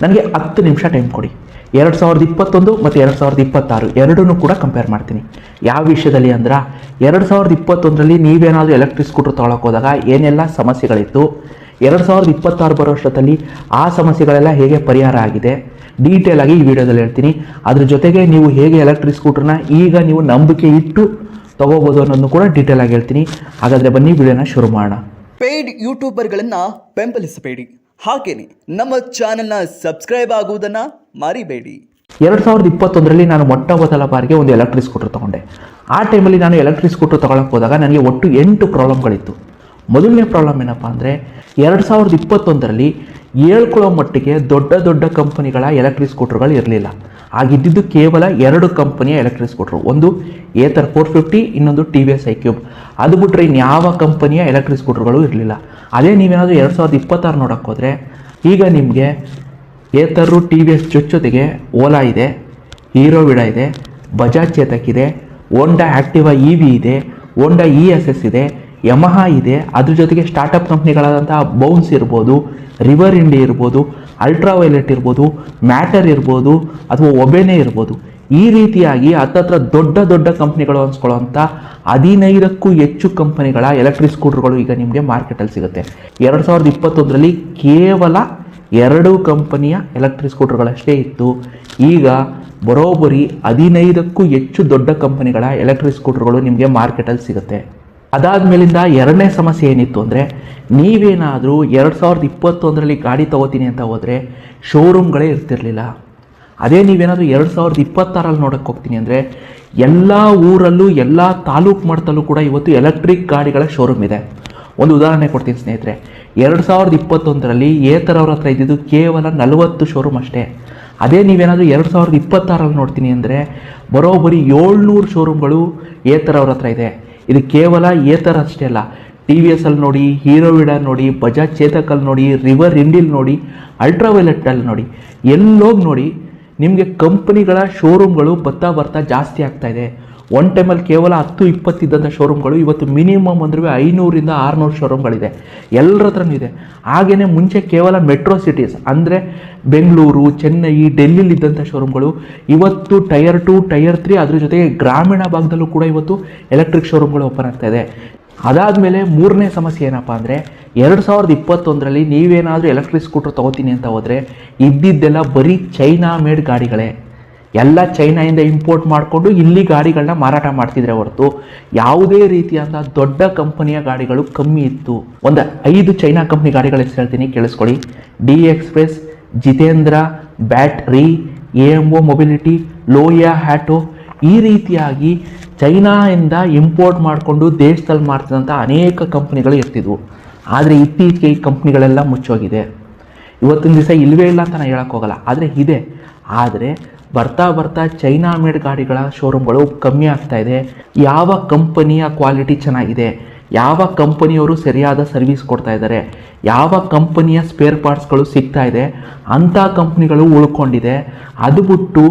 ನನಗೆ 10 ನಿಮಿಷ ಟೈಮ್ ಕೊಡಿ. 2021 ಮತ್ತು 2026 ಎರಡನ್ನೂ ಕೂಡ ಕಂಪೇರ್ ಮಾಡ್ತೀನಿ. ಯಾವ ವಿಷಯದಲ್ಲಿ ಅಂದ್ರೆ 2021ರಲ್ಲಿ ನೀವೇನಾದರೂ ಎಲೆಕ್ಟ್ರಿಕ್ ಸ್ಕೂಟರ್ ತೊಗೊಳಕ್ಕೆ ಹೋದಾಗ ಏನೆಲ್ಲ ಸಮಸ್ಯೆಗಳಿತ್ತು, 2026 ಬರೋ ಅಷ್ಟೊತ್ತಲ್ಲಿ ಆ ಸಮಸ್ಯೆಗಳೆಲ್ಲ ಹೇಗೆ ಪರಿಹಾರ ಆಗಿದೆ ಡೀಟೇಲ್ ಆಗಿ ಈ ವಿಡಿಯೋದಲ್ಲಿ ಹೇಳ್ತೀನಿ. ಅದ್ರ ಜೊತೆಗೆ ನೀವು ಹೇಗೆ ಎಲೆಕ್ಟ್ರಿಕ್ ಸ್ಕೂಟರ್ನ ಈಗ ನೀವು ನಂಬಿಕೆ ಇಟ್ಟು ತಗೋಬೋದು ಅನ್ನೋದನ್ನು ಕೂಡ ಡೀಟೇಲ್ ಆಗಿ ಹೇಳ್ತೀನಿ. ಹಾಗಾದರೆ ಬನ್ನಿ ವಿಡಿಯೋನ ಶುರು ಮಾಡೋಣ. ಪೇಯ್ಡ್ ಯೂಟ್ಯೂಬರ್ಗಳನ್ನು ಬೆಂಬಲಿಸಬೇಡಿ, ಹಾಗೇನೆ ನಮ್ಮ ಚಾನೆಲ್ನ ಸಬ್ಸ್ಕ್ರೈಬ್ ಆಗುವುದನ್ನು ಮರಿಬೇಡಿ. 2021ರಲ್ಲಿ ನಾನು ಮೊಟ್ಟ ಮೊದಲ ಬಾರಿಗೆ ಒಂದು ಎಲೆಕ್ಟ್ರಿಕ್ ಸ್ಕೂಟರ್ ತೊಗೊಂಡೆ. ಆ ಟೈಮಲ್ಲಿ ನಾನು ಎಲೆಕ್ಟ್ರಿಕ್ ಸ್ಕೂಟರ್ ತೊಗೊಳಕ್ಕೆ ಹೋದಾಗ ನನಗೆ ಒಟ್ಟು 8 ಪ್ರಾಬ್ಲಮ್ಗಳಿತ್ತು. ಮೊದಲನೇ ಪ್ರಾಬ್ಲಮ್ ಏನಪ್ಪ ಅಂದರೆ 2021ರಲ್ಲಿ ಹೇಳ್ಕೊಳ್ಳೋ ಮಟ್ಟಿಗೆ ದೊಡ್ಡ ದೊಡ್ಡ ಕಂಪನಿಗಳ ಎಲೆಕ್ಟ್ರಿಕ್ ಸ್ಕೂಟರ್ಗಳು ಇರಲಿಲ್ಲ. ಆಗಿದ್ದಿದ್ದು ಕೇವಲ 2 ಕಂಪನಿಯ ಎಲೆಕ್ಟ್ರಿಕ್ ಸ್ಕೂಟ್ರು, ಒಂದು ಏತರ್ 450, ಇನ್ನೊಂದು TVS iQube. ಅದು ಬಿಟ್ಟರೆ ಇನ್ಯಾವ ಕಂಪನಿಯ ಎಲೆಕ್ಟ್ರಿಕ್ ಸ್ಕೂಟರ್ಗಳು ಇರಲಿಲ್ಲ. ಅದೇ ನೀವೇನಾದರೂ 2026 ನೋಡೋಕ್ಕೆ ಹೋದರೆ ಈಗ ನಿಮಗೆ ಏತರು TVS ಜೊತೆಗೆ ಓಲಾ ಇದೆ, ಹೀರೋ ವಿಡಾ ಇದೆ, ಬಜಾಜ್ ಚೇತಕ್ ಇದೆ, ಹೋಂಡಾ ಆ್ಯಕ್ಟಿವಾ EV ಇದೆ, ಹೋಂಡಾ ESS ಇದೆ, ಯಮಹಾ ಇದೆ. ಅದ್ರ ಜೊತೆಗೆ ಸ್ಟಾರ್ಟಪ್ ಕಂಪ್ನಿಗಳಾದಂತಹ ಬೌನ್ಸ್ ಇರ್ಬೋದು, ರಿವರ್ ಇಂಡಿ ಇರ್ಬೋದು, ಅಲ್ಟ್ರಾ ವೈಲೆಟ್ ಇರ್ಬೋದು, ಮ್ಯಾಟರ್ ಇರ್ಬೋದು, ಅಥವಾ ಒಬೆನೆ ಇರ್ಬೋದು. ಈ ರೀತಿಯಾಗಿ ಹತ್ತತ್ರ ದೊಡ್ಡ ದೊಡ್ಡ ಕಂಪ್ನಿಗಳು ಅನ್ಸ್ಕೊಳ್ಳೋಂಥ 15ಕ್ಕೂ ಹೆಚ್ಚು ಕಂಪನಿಗಳ ಎಲೆಕ್ಟ್ರಿಕ್ ಸ್ಕೂಟರ್ಗಳು ಈಗ ನಿಮಗೆ ಮಾರ್ಕೆಟಲ್ಲಿ ಸಿಗುತ್ತೆ. 2021ರಲ್ಲಿ ಕೇವಲ 2 ಕಂಪನಿಯ ಎಲೆಕ್ಟ್ರಿಕ್ ಸ್ಕೂಟರ್ಗಳಷ್ಟೇ ಇತ್ತು. ಈಗ ಬರೋಬ್ಬರಿ 15ಕ್ಕೂ ಹೆಚ್ಚು ದೊಡ್ಡ ಕಂಪನಿಗಳ ಎಲೆಕ್ಟ್ರಿಕ್ ಸ್ಕೂಟರ್ಗಳು ನಿಮಗೆ ಮಾರ್ಕೆಟಲ್ಲಿ ಸಿಗುತ್ತೆ. ಅದಾದಮೇಲಿಂದ ಎರಡನೇ ಸಮಸ್ಯೆ ಏನಿತ್ತು ಅಂದರೆ, ನೀವೇನಾದರೂ 2021ರಲ್ಲಿ ಗಾಡಿ ತೊಗೋತೀನಿ ಅಂತ ಹೋದರೆ ಶೋರೂಮ್ಗಳೇ ಇರ್ತಿರಲಿಲ್ಲ. ಅದೇ ನೀವೇನಾದರೂ 2026ರಲ್ಲಿ ನೋಡೋಕ್ಕೆ ಹೋಗ್ತೀನಿ ಅಂದರೆ ಎಲ್ಲ ಊರಲ್ಲೂ ಎಲ್ಲ ತಾಲೂಕು ಮಟ್ಟದಲ್ಲೂ ಕೂಡ ಇವತ್ತು ಎಲೆಕ್ಟ್ರಿಕ್ ಗಾಡಿಗಳ ಶೋರೂಮ್ ಇದೆ. ಒಂದು ಉದಾಹರಣೆ ಕೊಡ್ತೀನಿ ಸ್ನೇಹಿತರೆ. 2021ರಲ್ಲಿ ಏತರ್ ಅವ್ರ ಹತ್ರ ಇದ್ದಿದ್ದು ಕೇವಲ 40 ಶೋರೂಮ್ ಅಷ್ಟೇ. ಅದೇ ನೀವೇನಾದರೂ 2026ರಲ್ಲಿ ನೋಡ್ತೀನಿ ಅಂದರೆ ಬರೋಬ್ಬರಿ 700 ಶೋರೂಮ್ಗಳು ಏತರ್ ಅವ್ರ ಹತ್ರ ಇದೆ. ಇದು ಕೇವಲ ಏತರ್ ಅಷ್ಟೇ ಅಲ್ಲ, TVS ಅಲ್ಲಿ ನೋಡಿ, ಹೀರೋ ವಿಡಾ ನೋಡಿ, ಬಜಾಜ್ ಚೇತಕಲ್ಲಿ ನೋಡಿ, ರಿವರ್ ಇಂಡಿಲ್ ನೋಡಿ, ಅಲ್ಟ್ರಾ ವೈಲೆಟಲ್ಲಿ ನೋಡಿ, ಎಲ್ಲೋಗಿ ನೋಡಿ ನಿಮಗೆ ಕಂಪನಿಗಳ ಶೋರೂಮ್ಗಳು ಬರ್ತಾ ಜಾಸ್ತಿ ಆಗ್ತಾ ಇದೆ. ಒನ್ ಟೈಮಲ್ಲಿ ಕೇವಲ 10-20 ಇದ್ದಂಥ ಶೋರೂಮ್ಗಳು ಇವತ್ತು ಮಿನಿಮಮ್ ಅಂದರೆ 500ರಿಂದ 600 ಶೋರೂಮ್ಗಳಿದೆ, ಎಲ್ಲರ ಹತ್ರನೂ ಇದೆ. ಹಾಗೆಯೇ ಮುಂಚೆ ಕೇವಲ ಮೆಟ್ರೋ ಸಿಟೀಸ್ ಅಂದರೆ ಬೆಂಗಳೂರು, ಚೆನ್ನೈ, ಡೆಲ್ಲಿಲಿದ್ದಂಥ ಶೋರೂಮ್ಗಳು ಇವತ್ತು ಟೈರ್ 2, ಟೈರ್ 3, ಅದ್ರ ಜೊತೆಗೆ ಗ್ರಾಮೀಣ ಭಾಗದಲ್ಲೂ ಕೂಡ ಇವತ್ತು ಎಲೆಕ್ಟ್ರಿಕ್ ಶೋರೂಮ್ಗಳು ಓಪನ್ ಆಗ್ತಾ ಇದೆ. ಅದಾದಮೇಲೆ ಮೂರನೇ ಸಮಸ್ಯೆ ಏನಪ್ಪ ಅಂದರೆ 2021ರಲ್ಲಿ ನೀವೇನಾದರೂ ಎಲೆಕ್ಟ್ರಿಕ್ ಸ್ಕೂಟರ್ ತೊಗೋತೀನಿ ಅಂತ ಹೋದರೆ ಇದ್ದಿದ್ದೆಲ್ಲ ಬರೀ ಚೈನಾ ಮೇಡ್ ಗಾಡಿಗಳೇ. ಎಲ್ಲ ಚೈನಾಯಿಂದ ಇಂಪೋರ್ಟ್ ಮಾಡಿಕೊಂಡು ಇಲ್ಲಿ ಗಾಡಿಗಳನ್ನ ಮಾರಾಟ ಮಾಡ್ತಿದ್ರೆ ಹೊರತು ಯಾವುದೇ ರೀತಿಯಾದ ದೊಡ್ಡ ಕಂಪನಿಯ ಗಾಡಿಗಳು ಕಮ್ಮಿ ಇತ್ತು. ಒಂದು 5 ಚೈನಾ ಕಂಪ್ನಿ ಗಾಡಿಗಳ ಹೆಸರು ಹೇಳ್ತೀನಿ, ಕೇಳಿಸ್ಕೊಳ್ಳಿ. D express, Jitendra, battery, AMO mobility, ಲೋಯಾ ಹ್ಯಾಟೋ. ಈ ರೀತಿಯಾಗಿ ಚೈನಾಯಿಂದ ಇಂಪೋರ್ಟ್ ಮಾಡಿಕೊಂಡು ದೇಶದಲ್ಲಿ ಮಾಡ್ತಿದ್ದಂಥ ಅನೇಕ ಕಂಪ್ನಿಗಳು ಇರ್ತಿದ್ವು. ಆದರೆ ಇತ್ತೀಚೆಗೆ ಈ ಕಂಪ್ನಿಗಳೆಲ್ಲ ಮುಚ್ಚೋಗಿದೆ. ಇವತ್ತಿನ ದಿವಸ ಇಲ್ಲವೇ ಇಲ್ಲ ಅಂತ ನಾನು ಹೇಳೋಕ್ಕೋಗಲ್ಲ, ಆದರೆ ಇದೆ. ಆದರೆ ಬರ್ತಾ ಚೈನಾ ಮೇಡ್ ಗಾಡಿಗಳ ಶೋರೂಮ್ಗಳು ಕಮ್ಮಿ ಆಗ್ತಾ ಇದೆ. ಯಾವ ಕಂಪನಿಯ ಕ್ವಾಲಿಟಿ ಚೆನ್ನಾಗಿದೆ, ಯಾವ ಕಂಪನಿಯವರು ಸರಿಯಾದ ಸರ್ವಿಸ್ ಕೊಡ್ತಾ ಇದ್ದಾರೆ, ಯಾವ ಕಂಪನಿಯ ಸ್ಪೇರ್ ಪಾರ್ಟ್ಸ್ಗಳು ಸಿಗ್ತಾ ಇದೆ ಅಂಥ ಕಂಪ್ನಿಗಳು ಉಳ್ಕೊಂಡಿದೆ. ಅದು ಬಿಟ್ಟು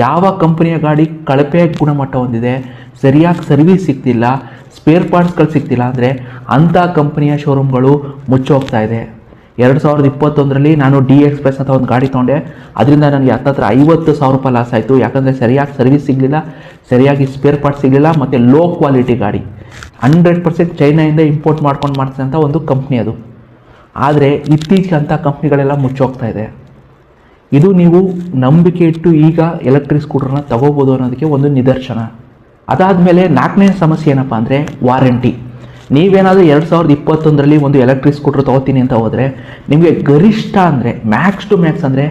ಯಾವ ಕಂಪನಿಯ ಗಾಡಿ ಕಳಪೆ ಗುಣಮಟ್ಟ ಹೊಂದಿದೆ, ಸರಿಯಾಗಿ ಸರ್ವಿಸ್ ಸಿಗ್ತಿಲ್ಲ, ಸ್ಪೇರ್ ಪಾರ್ಟ್ಸ್ಗಳು ಸಿಗ್ತಿಲ್ಲ ಅಂದರೆ ಅಂಥ ಕಂಪನಿಯ ಶೋರೂಮ್ಗಳು ಮುಚ್ಚೋಗ್ತಾ ಇದೆ. 2021ರಲ್ಲಿ ನಾನು ಡಿ ಎಕ್ಸ್ಪ್ರೆಸ್ ಅಂತ ಒಂದು ಗಾಡಿ ತೊಗೊಂಡೆ. ಅದರಿಂದ ನನಗೆ ಹತ್ತತ್ರ 50,000 ರೂಪಾಯಿ ಲಾಸ್ ಆಯಿತು. ಯಾಕಂದರೆ ಸರಿಯಾಗಿ ಸರ್ವಿಸ್ ಸಿಗಲಿಲ್ಲ, ಸರಿಯಾಗಿ ಸ್ಪೇರ್ ಪಾರ್ಟ್ಸ್ ಸಿಗಲಿಲ್ಲ, ಮತ್ತು ಲೋ ಕ್ವಾಲಿಟಿ ಗಾಡಿ. 100% ಚೈನಾಯಿಂದ ಇಂಪೋರ್ಟ್ ಮಾಡ್ತಿದ್ದಂಥ ಒಂದು ಕಂಪ್ನಿ ಅದು. ಆದರೆ ಇತ್ತೀಚೆಗೆ ಅಂಥ ಕಂಪ್ನಿಗಳೆಲ್ಲ ಮುಚ್ಚೋಗ್ತಾ ಇದೆ. ಇದು ನೀವು ನಂಬಿಕೆ ಇಟ್ಟು ಈಗ ಎಲೆಕ್ಟ್ರಿಕ್ ಸ್ಕೂಟರ್ನ ತಗೋಬೋದು ಅನ್ನೋದಕ್ಕೆ ಒಂದು ನಿದರ್ಶನ. ಅದಾದಮೇಲೆ 4ನೇ ಸಮಸ್ಯೆ ಏನಪ್ಪ ಅಂದರೆ ವಾರಂಟಿ. ನೀವೇನಾದರೂ 2021ರಲ್ಲಿ ಒಂದು ಎಲೆಕ್ಟ್ರಿಕ್ ಸ್ಕೂಟರ್ ತೊಗೋತೀನಿ ಅಂತ ಹೋದರೆ ನಿಮಗೆ ಗರಿಷ್ಠ ಅಂದರೆ ಮ್ಯಾಕ್ಸ್ ಟು ಮ್ಯಾಕ್ಸ್ ಅಂದರೆ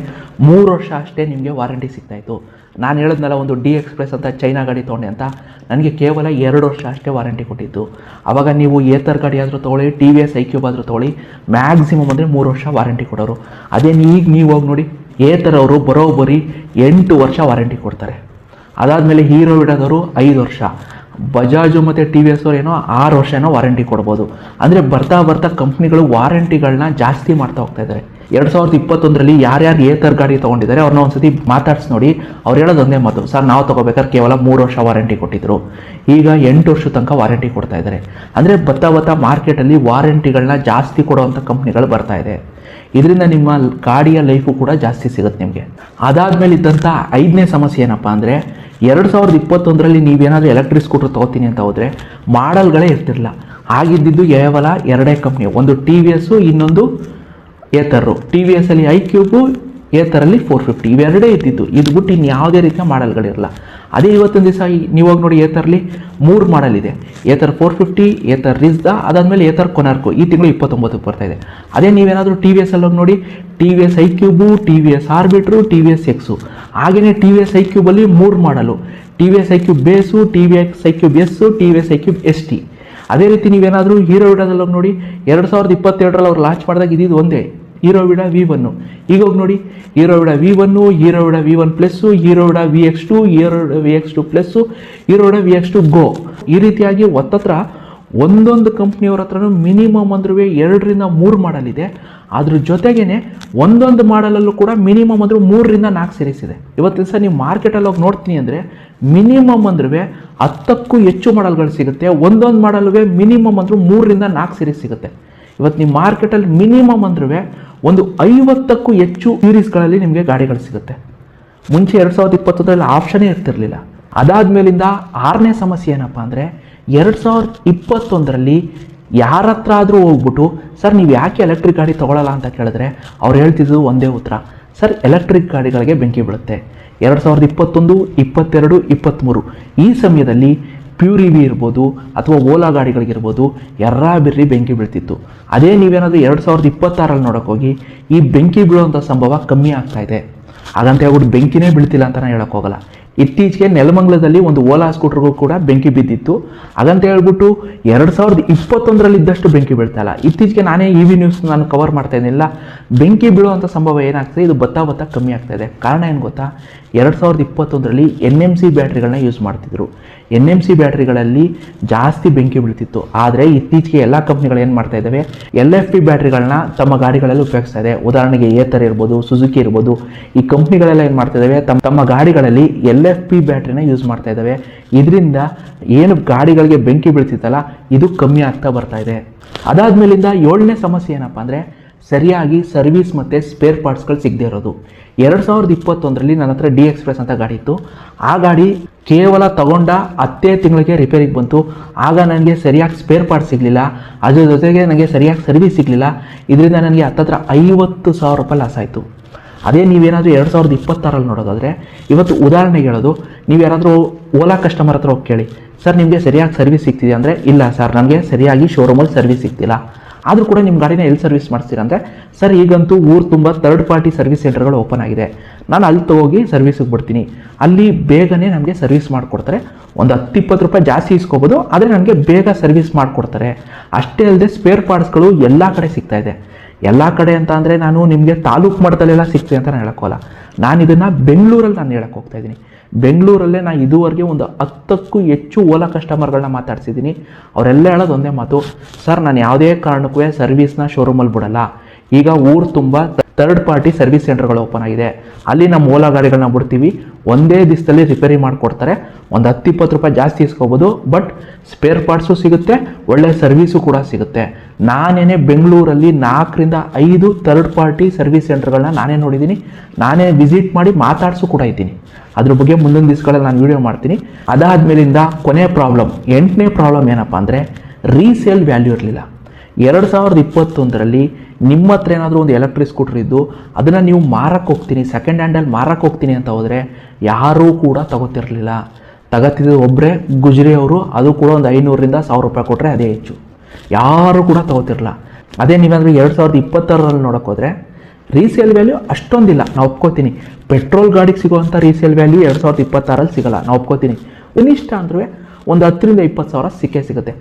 3 ವರ್ಷ ಅಷ್ಟೇ ನಿಮಗೆ ವಾರಂಟಿ ಸಿಗ್ತಾಯಿತ್ತು. ನಾನು ಹೇಳಿದ್ನಲ್ಲ, ಒಂದು ಡಿ ಎಕ್ಸ್ಪ್ರೆಸ್ ಅಂತ ಚೈನಾ ಗಾಡಿ ತೊಗೊಂಡೆ ಅಂತ, ನನಗೆ ಕೇವಲ 2 ವರ್ಷ ಅಷ್ಟೇ ವಾರಂಟಿ ಕೊಟ್ಟಿತ್ತು. ಆವಾಗ ನೀವು ಏತರ್ ಗಾಡಿ ಆದರೂ ತೊಗೊಳ್ಳಿ, TVS iQube ಆದರೂ ತೊಗೊಳ್ಳಿ, ಮ್ಯಾಕ್ಸಿಮಮ್ ಅಂದರೆ 3 ವರ್ಷ ವಾರಂಟಿ ಕೊಡೋರು. ಅದೇ ಈಗ ನೀವು ಹೋಗಿ ನೋಡಿ, ಏತರ್ ಅವರು ಬರೋಬ್ಬರಿ 8 ವರ್ಷ ವಾರಂಟಿ ಕೊಡ್ತಾರೆ. ಅದಾದಮೇಲೆ ಹೀರೋ ವಿಡಾದವರು 5 ವರ್ಷ, ಬಜಾಜು ಮತ್ತು TVS ಅವ್ರು ಏನೋ 6 ವರ್ಷ ಏನೋ ವಾರಂಟಿ ಕೊಡ್ಬೋದು. ಅಂದರೆ ಬರ್ತಾ ಕಂಪ್ನಿಗಳು ವಾರಂಟಿಗಳನ್ನ ಜಾಸ್ತಿ ಮಾಡ್ತಾ ಹೋಗ್ತಾ ಇದ್ದಾರೆ. 2021ರಲ್ಲಿ ಯಾರ್ಯಾರು ಏತರ್ ಗಾಡಿ ತೊಗೊಂಡಿದ್ದಾರೆ ಅವ್ರನ್ನ ಒಂದ್ಸತಿ ಮಾತಾಡ್ಸಿ ನೋಡಿ. ಅವ್ರು ಹೇಳೋದು ಒಂದೇ ಮಾತು, ಸರ್ ನಾವು ತೊಗೋಬೇಕಾದ್ರೆ ಕೇವಲ 3 ವರ್ಷ ವಾರಂಟಿ ಕೊಟ್ಟಿದ್ರು, ಈಗ 8 ವರ್ಷ ತನಕ ವಾರಂಟಿ ಕೊಡ್ತಾ ಇದ್ದಾರೆ. ಅಂದರೆ ಬರ್ತಾ ಮಾರ್ಕೆಟಲ್ಲಿ ವಾರಂಟಿಗಳನ್ನ ಜಾಸ್ತಿ ಕೊಡುವಂಥ ಕಂಪ್ನಿಗಳು ಬರ್ತಾ ಇದೆ. ಇದರಿಂದ ನಿಮ್ಮ ಗಾಡಿಯ ಲೈಫು ಕೂಡ ಜಾಸ್ತಿ ಸಿಗುತ್ತೆ ನಿಮಗೆ. ಅದಾದಮೇಲೆ ಇದ್ದಂಥ 5ನೇ ಸಮಸ್ಯೆ ಏನಪ್ಪ ಅಂದರೆ 2021ರಲ್ಲಿ ನೀವೇನಾದರೂ ಎಲೆಕ್ಟ್ರಿಕ್ ಸ್ಕೂಟರ್ ತೊಗೋತೀನಿ ಅಂತ ಹೋದರೆ ಮಾಡಲ್ಗಳೇ ಇರ್ತಿರಲಿಲ್ಲ. ಆಗಿದ್ದಿದ್ದು ಕೇವಲ 2 ಕಂಪ್ನಿ, ಒಂದು ಟಿ ವಿ ಎಸ್ಸು, ಇನ್ನೊಂದು ಏತರು. ಟಿ ವಿ ಎಸ್ಸಲ್ಲಿ ಐಕ್ಯೂಬು, ಏತರಲ್ಲಿ 450 ಇವೆರಡೇ ಇದ್ದಿದ್ದು. ಇದು ಬಿಟ್ಟು ಇನ್ನು ಯಾವುದೇ ರೀತಿಯ ಮಾಡಲ್ಗಳಿರಲ್ಲ. ಅದೇ ಇವತ್ತಿನ ದಿವಸ ನೀವಾಗ ನೋಡಿ ಏತರಲ್ಲಿ 3 ಮಾಡಲ್ ಇದೆ. ಏತರ್ 450, ಏತರ್ ರಿಜ್ದಾ, ಅದಾದಮೇಲೆ ಏತರ್ ಕೊನಾರ್ಕೋ. ಈ ತಿಂಗಳು 29ಕ್ಕೆ ಬರ್ತಾಯಿದೆ. ಅದೇ ನೀವೇನಾದರೂ ಟಿ ವಿ ಎಸ್ ಅಲ್ಲಿ ಹೋಗಿ ನೋಡಿ, T V S iQube, T V S Orbiter, T V S X. ಹಾಗೆಯೇ ಟಿ ವಿ ಎಸ್ ಐಕ್ಯೂಬಲ್ಲಿ 3 ಮಾಡಲು, T V S iQube base, T V S iQube S, T V S iQube S T. ಅದೇ ರೀತಿ ನೀವೇನಾದರೂ hero ವಿಡಾದಲ್ಲಿ ಹೋಗಿ ನೋಡಿ, 2022ರಲ್ಲಿ ಅವ್ರು launch ಮಾಡಿದಾಗ ಇದ್ದಿದ್ದು ಒಂದೇ ಹೀರೋ ವಿಡಾ V1. ಈಗ ಹೋಗಿ ನೋಡಿ, hero Vida V1, hero Vida V1 plus, hero Vida VX2, hero Vida VX2 plus, hero Vida VX2 ಗೋ. ಈ ರೀತಿಯಾಗಿ ಒತ್ತತ್ರ ಒಂದೊಂದು ಕಂಪ್ನಿಯವ್ರ ಹತ್ರನೂ ಮಿನಿಮಮ್ ಅಂದ್ರೂ 2ರಿಂದ 3 ಮಾಡಲ್ ಇದೆ. ಅದ್ರ ಜೊತೆಗೇ ಒಂದೊಂದು ಮಾಡಲಲ್ಲೂ ಕೂಡ ಮಿನಿಮಮ್ ಅಂದರೂ 3ರಿಂದ 4 ಸೀರೀಸ್ ಇದೆ. ಇವತ್ತಿನ ದಿವಸ ನೀವು ಮಾರ್ಕೆಟಲ್ಲಿ ಹೋಗಿ ನೋಡ್ತೀನಿ ಅಂದರೆ ಮಿನಿಮಮ್ ಅಂದ್ರೂ 10ಕ್ಕೂ ಹೆಚ್ಚು ಮಾಡಲ್ಗಳು ಸಿಗುತ್ತೆ. ಒಂದೊಂದು ಮಾಡಲ್ಗೆ ಮಿನಿಮಮ್ ಅಂದರೂ 3ರಿಂದ 4 ಸೀರೀಸ್ ಸಿಗುತ್ತೆ. ಇವತ್ತು ನಿಮ್ಮ ಮಾರ್ಕೆಟಲ್ಲಿ ಮಿನಿಮಮ್ ಅಂದ್ರೂ ಒಂದು 50ಕ್ಕೂ ಹೆಚ್ಚು ಸೀರೀಸ್ಗಳಲ್ಲಿ ನಿಮಗೆ ಗಾಡಿಗಳು ಸಿಗುತ್ತೆ. ಮುಂಚೆ 2021ರಲ್ಲಿ ಆಪ್ಷನ್ನೇ ಇರ್ತಿರಲಿಲ್ಲ. ಅದಾದಮೇಲಿಂದ 6ನೇ ಸಮಸ್ಯೆ ಏನಪ್ಪ ಅಂದರೆ 2021ರಲ್ಲಿ ಯಾರ ಹತ್ರ ಆದರೂ ಹೋಗ್ಬಿಟ್ಟು ಸರ್ ನೀವು ಯಾಕೆ ಎಲೆಕ್ಟ್ರಿಕ್ ಗಾಡಿ ತೊಗೊಳ್ಳಲ್ಲ ಅಂತ ಕೇಳಿದ್ರೆ ಅವ್ರು ಹೇಳ್ತಿದ್ದು ಒಂದೇ ಉತ್ತರ, ಸರ್ ಎಲೆಕ್ಟ್ರಿಕ್ ಗಾಡಿಗಳಿಗೆ ಬೆಂಕಿ ಬೀಳುತ್ತೆ. 2021, 22, 23 ಈ ಸಮಯದಲ್ಲಿ ಪ್ಯೂರ್ ಇವಿ ಇರ್ಬೋದು ಅಥವಾ ಓಲಾ ಗಾಡಿಗಳಿಗಿರ್ಬೋದು ಎರ್ರಾಬಿರ್ರಿ ಬೆಂಕಿ ಬೀಳ್ತಿತ್ತು. ಅದೇ ನೀವೇನಾದರೂ 2026ರಲ್ಲಿ ನೋಡೋಕೆ ಹೋಗಿ ಈ ಬೆಂಕಿ ಬೀಳುವಂಥ ಸಂಭವ ಕಮ್ಮಿ ಆಗ್ತಾ ಇದೆ. ಹಾಗಂತ ಹೇಳ್ಬಿಟ್ಟು ಬೆಂಕಿನೇ ಬೀಳ್ತಿಲ್ಲ ಅಂತ ನಾನು ಹೇಳೋಕ್ಕೋಗಲ್ಲ. ಇತ್ತೀಚೆಗೆ ನೆಲಮಂಗಲದಲ್ಲಿ ಒಂದು ಓಲಾ ಸ್ಕೂಟರ್ಗೂ ಕೂಡ ಬೆಂಕಿ ಬಿದ್ದಿತ್ತು. ಹಾಗಂತ ಹೇಳ್ಬಿಟ್ಟು 2021ರಲ್ಲಿ ಇದ್ದಷ್ಟು ಬೆಂಕಿ ಬೀಳ್ತಾ ಇಲ್ಲ. ಇತ್ತೀಚೆಗೆ ನಾನೇ ಇ ವಿ ನ್ಯೂಸ್ ನಾನು ಕವರ್ ಮಾಡ್ತಾ ಇದ್ದೀನಿಲ್ಲ, ಬೆಂಕಿ ಬೀಳುವಂಥ ಸಂಭವ ಏನಾಗ್ತದೆ, ಇದು ಬತ್ತಾ ಕಮ್ಮಿ ಆಗ್ತಾ ಇದೆ. ಕಾರಣ ಏನು ಗೊತ್ತಾ, 2021ರಲ್ಲಿ NMC ಬ್ಯಾಟ್ರಿಗಳನ್ನ ಯೂಸ್ ಮಾಡ್ತಿದ್ರು. NMC ಬ್ಯಾಟ್ರಿಗಳಲ್ಲಿ ಜಾಸ್ತಿ ಬೆಂಕಿ ಬೀಳ್ತಿತ್ತು. ಆದರೆ ಇತ್ತೀಚೆಗೆ ಎಲ್ಲ ಕಂಪ್ನಿಗಳು ಏನು ಮಾಡ್ತಾ ಇದ್ದಾವೆ, LFP ಬ್ಯಾಟ್ರಿಗಳನ್ನ ತಮ್ಮ ಗಾಡಿಗಳಲ್ಲಿ ಉಪಯೋಗಿಸ್ತಾ ಇದೆ. ಉದಾಹರಣೆಗೆ ಏತರ್ ಇರ್ಬೋದು, ಸುಜುಕಿ ಇರ್ಬೋದು, ಈ ಕಂಪ್ನಿಗಳೆಲ್ಲ ಏನು ಮಾಡ್ತಾ ಇದ್ದಾವೆ, ತಮ್ಮ ಗಾಡಿಗಳಲ್ಲಿ LFP ಬ್ಯಾಟ್ರಿನ ಯೂಸ್ ಮಾಡ್ತಾ ಇದ್ದಾವೆ. ಇದರಿಂದ ಏನು ಗಾಡಿಗಳಿಗೆ ಬೆಂಕಿ ಬೀಳ್ತಿತ್ತಲ್ಲ ಇದು ಕಮ್ಮಿ ಆಗ್ತಾ ಬರ್ತಾ ಇದೆ. ಅದಾದಮೇಲಿಂದ 7ನೇ ಸಮಸ್ಯೆ ಏನಪ್ಪ ಅಂದರೆ ಸರಿಯಾಗಿ ಸರ್ವಿಸ್ ಮತ್ತು ಸ್ಪೇರ್ ಪಾರ್ಟ್ಸ್ಗಳು ಸಿಗದೇ ಇರೋದು. 2021ರಲ್ಲಿ ನನ್ನ ಹತ್ರ ಡಿ ಎಕ್ಸ್ಪ್ರೆಸ್ ಅಂತ ಗಾಡಿ ಇತ್ತು. ಆ ಗಾಡಿ ಕೇವಲ ತಗೊಂಡ 10 ತಿಂಗಳಿಗೆ ರಿಪೇರಿಗೆ ಬಂತು. ಆಗ ನನಗೆ ಸರಿಯಾಗಿ ಸ್ಪೇರ್ ಪಾರ್ಟ್ಸ್ ಸಿಗಲಿಲ್ಲ, ಅದ್ರ ಜೊತೆಗೆ ನನಗೆ ಸರಿಯಾಗಿ ಸರ್ವಿಸ್ ಸಿಗಲಿಲ್ಲ. ಇದರಿಂದ ನನಗೆ ಹತ್ತತ್ರ 50,000 ರೂಪಾಯಿ ಲಾಸ್ ಆಯಿತು. ಅದೇ ನೀವೇನಾದರೂ 2026ರಲ್ಲಿ ನೋಡೋದಾದರೆ, ಇವತ್ತು ಉದಾಹರಣೆಗೆ ಹೇಳೋದು, ನೀವು ಯಾರಾದರೂ ಓಲಾ ಕಸ್ಟಮರ್ ಹತ್ರ ಹೋಗಿ ಕೇಳಿ, ಸರ್ ನಿಮಗೆ ಸರಿಯಾಗಿ ಸರ್ವಿಸ್ ಸಿಗ್ತಿದೆ ಅಂದರೆ, ಇಲ್ಲ ಸರ್ ನನಗೆ ಸರಿಯಾಗಿ ಶೋರೂಮಲ್ಲಿ ಸರ್ವಿಸ್ ಸಿಗ್ತಿಲ್ಲ. ಆದರೂ ಕೂಡ ನಿಮ್ಮ ಗಾಡಿನ ಎಲ್ಲಿ ಸರ್ವಿಸ್ ಮಾಡಿಸ್ತೀರ ಅಂದರೆ, ಸರ್ ಈಗಂತೂ ಊರು ತುಂಬ ಥರ್ಡ್ ಪಾರ್ಟಿ ಸರ್ವಿಸ್ ಸೆಂಟರ್ಗಳು ಓಪನ್ ಆಗಿದೆ, ನಾನು ಅಲ್ಲಿ ಹೋಗಿ ಸರ್ವಿಸಿಗೆ ಬಿಡ್ತೀನಿ, ಅಲ್ಲಿ ಬೇಗನೆ ನಮಗೆ ಸರ್ವಿಸ್ ಮಾಡಿಕೊಡ್ತಾರೆ. ಒಂದು 10-20 ರೂಪಾಯಿ ಜಾಸ್ತಿ ಇಸ್ಕೋಬೋದು, ಆದರೆ ನನಗೆ ಬೇಗ ಸರ್ವಿಸ್ ಮಾಡಿಕೊಡ್ತಾರೆ. ಅಷ್ಟೇ ಅಲ್ಲದೆ ಸ್ಪೇರ್ ಪಾರ್ಟ್ಸ್ಗಳು ಎಲ್ಲ ಕಡೆ ಸಿಗ್ತಾ ಇದೆ. ಎಲ್ಲ ಕಡೆ ಅಂತ ಅಂದರೆ ನಾನು ನಿಮಗೆ ತಾಲೂಕು ಮಟ್ಟದಲ್ಲೆಲ್ಲ ಸಿಗ್ತದೆ ಅಂತ ನಾನು ಹೇಳೋಕ್ಕೋಲ್ಲ. ನಾನು ಇದನ್ನು ಬೆಂಗಳೂರಲ್ಲಿ ನಾನು ಹೇಳಕ್ಕೆ ಹೋಗ್ತಾ ಇದ್ದೀನಿ. ಬೆಂಗಳೂರಲ್ಲೇ ನಾನು ಇದುವರೆಗೆ ಒಂದು 10ಕ್ಕೂ ಹೆಚ್ಚು ಓಲಾ ಕಸ್ಟಮರ್ಗಳನ್ನ ಮಾತಾಡ್ಸಿದ್ದೀನಿ. ಅವರೆಲ್ಲ ಹೇಳೋದು ಒಂದೇ ಮಾತು, ಸರ್ ನಾನು ಯಾವುದೇ ಕಾರಣಕ್ಕೂ ಸರ್ವಿಸ್ನ ಶೋರೂಮಲ್ಲಿ ಬಿಡಲ್ಲ. ಈಗ ಊರು ತುಂಬ ಥರ್ಡ್ ಪಾರ್ಟಿ ಸರ್ವಿಸ್ ಸೆಂಟರ್ಗಳು ಓಪನ್ ಆಗಿದೆ, ಅಲ್ಲಿ ನಮ್ಮ ಓಲಾ ಗಾಡಿಗಳನ್ನ ಬಿಡ್ತೀವಿ, ಒಂದೇ ದಿವಸದಲ್ಲಿ ರಿಪೇರಿ ಮಾಡಿಕೊಡ್ತಾರೆ. ಒಂದು 10-20 ರೂಪಾಯಿ ಜಾಸ್ತಿ ಇಸ್ಕೋಬೋದು, ಬಟ್ ಸ್ಪೇರ್ ಪಾರ್ಟ್ಸು ಸಿಗುತ್ತೆ, ಒಳ್ಳೆ ಸರ್ವಿಸು ಕೂಡ ಸಿಗುತ್ತೆ. ನಾನೇ ಬೆಂಗಳೂರಲ್ಲಿ 4ರಿಂದ 5 ಥರ್ಡ್ ಪಾರ್ಟಿ ಸರ್ವಿಸ್ ಸೆಂಟರ್ಗಳನ್ನ ನಾನೇ ನೋಡಿದ್ದೀನಿ, ನಾನೇ ವಿಸಿಟ್ ಮಾಡಿ ಮಾತಾಡಿಸು ಕೂಡ ಇದ್ದೀನಿ. ಅದ್ರ ಬಗ್ಗೆ ಮುಂದಿನ ದಿವಸಗಳಲ್ಲಿ ನಾನು ವೀಡಿಯೋ ಮಾಡ್ತೀನಿ. ಅದಾದಮೇಲಿಂದ ಕೊನೆ ಪ್ರಾಬ್ಲಮ್, 8ನೇ ಪ್ರಾಬ್ಲಮ್ ಏನಪ್ಪ ಅಂದರೆ ರೀಸೇಲ್ ವ್ಯಾಲ್ಯೂ ಇರಲಿಲ್ಲ. 2021ರಲ್ಲಿ ನಿಮ್ಮ ಹತ್ರ ಏನಾದರೂ ಒಂದು ಎಲೆಕ್ಟ್ರಿಕ್ ಸ್ಕೂಟರ್ ಇದ್ದು ಅದನ್ನು ನೀವು ಮಾರಕ್ಕೆ ಹೋಗ್ತೀನಿ, ಸೆಕೆಂಡ್ ಹ್ಯಾಂಡಲ್ಲಿ ಮಾರಕ್ಕೆ ಹೋಗ್ತೀನಿ ಅಂತ ಹೋದರೆ ಯಾರೂ ಕೂಡ ತಗೋತಿರಲಿಲ್ಲ. ತಗೋತಿದ್ದು ಒಬ್ಬರೇ ಗುಜರಿ ಅವರು, ಅದು ಕೂಡ ಒಂದು 500ರಿಂದ 1000 ರೂಪಾಯಿ ಕೊಟ್ಟರೆ ಅದೇ ಹೆಚ್ಚು, ಯಾರೂ ಕೂಡ ತಗೋತಿರಲ್ಲ. ಅದೇ ನೀವೇನಾದರೂ 2026ರಲ್ಲಿ ನೋಡೋಕೆ ಹೋದರೆ ರೀಸೇಲ್ ವ್ಯಾಲ್ಯೂ ಅಷ್ಟೊಂದಿಲ್ಲ, ನಾನು ಒಪ್ಕೋತೀನಿ. ಪೆಟ್ರೋಲ್ ಗಾಡಿಗೆ ಸಿಗೋವಂಥ ರೀಸೇಲ್ ವ್ಯಾಲ್ಯೂ 2026ರಲ್ಲಿ ಸಿಗೋಲ್ಲ, ನಾನು ಒಪ್ಕೋತೀನಿ. ಕನಿಷ್ಠ ಅಂದರೂ ಒಂದು 10ರಿಂದ 20,000 ಸಿಗುತ್ತೆ.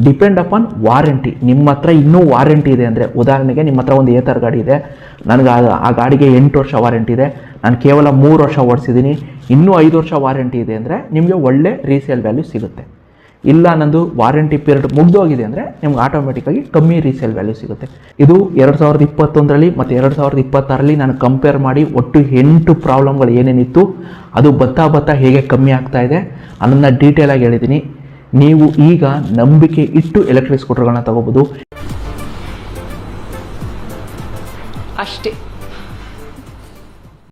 Depend upon warranty. ನಿಮ್ಮ ಹತ್ರ ಇನ್ನೂ ವಾರಂಟಿ ಇದೆ ಅಂದರೆ, ಉದಾಹರಣೆಗೆ ನಿಮ್ಮ ಹತ್ರ ಒಂದು ಏತರ್ ಗಾಡಿ ಇದೆ, ನನಗೆ ಆ ಗಾಡಿಗೆ 8 ವರ್ಷ ವಾರಂಟಿ ಇದೆ, ನಾನು ಕೇವಲ 3 ವರ್ಷ ಓಡಿಸಿದ್ದೀನಿ, ಇನ್ನೂ 5 ವರ್ಷ ವಾರಂಟಿ ಇದೆ ಅಂದರೆ ನಿಮಗೆ ಒಳ್ಳೆ ರೀಸೇಲ್ ವ್ಯಾಲ್ಯೂ ಸಿಗುತ್ತೆ. ಇಲ್ಲ ನಂದು ವಾರಂಟಿ ಪೀರಿಯಡ್ ಮುಗಿದೋಗಿದೆ ಅಂದರೆ ನಿಮ್ಗೆ ಆಟೋಮೆಟಿಕ್ಕಾಗಿ ಕಮ್ಮಿ ರೀಸೇಲ್ ವ್ಯಾಲ್ಯೂ ಸಿಗುತ್ತೆ. ಇದು 2021ರಲ್ಲಿ ಮತ್ತು 2026ರಲ್ಲಿ ನಾನು ಕಂಪೇರ್ ಮಾಡಿ ಒಟ್ಟು 8 ಪ್ರಾಬ್ಲಮ್ಗಳು ಏನೇನಿತ್ತು ಅದು ಬತ್ತಾ ಹೇಗೆ ಕಮ್ಮಿ ಆಗ್ತಾ ಇದೆ ಅನ್ನೋದನ್ನ ಡೀಟೇಲಾಗಿ ಹೇಳಿದ್ದೀನಿ. ನೀವು ಈಗ ನಂಬಿಕೆ ಇಟ್ಟು ಎಲೆಕ್ಟ್ರಿಕ್ ಸ್ಕೂಟರ್ಗಳನ್ನ ತಗೋಬೋದು. ಅಷ್ಟೇ.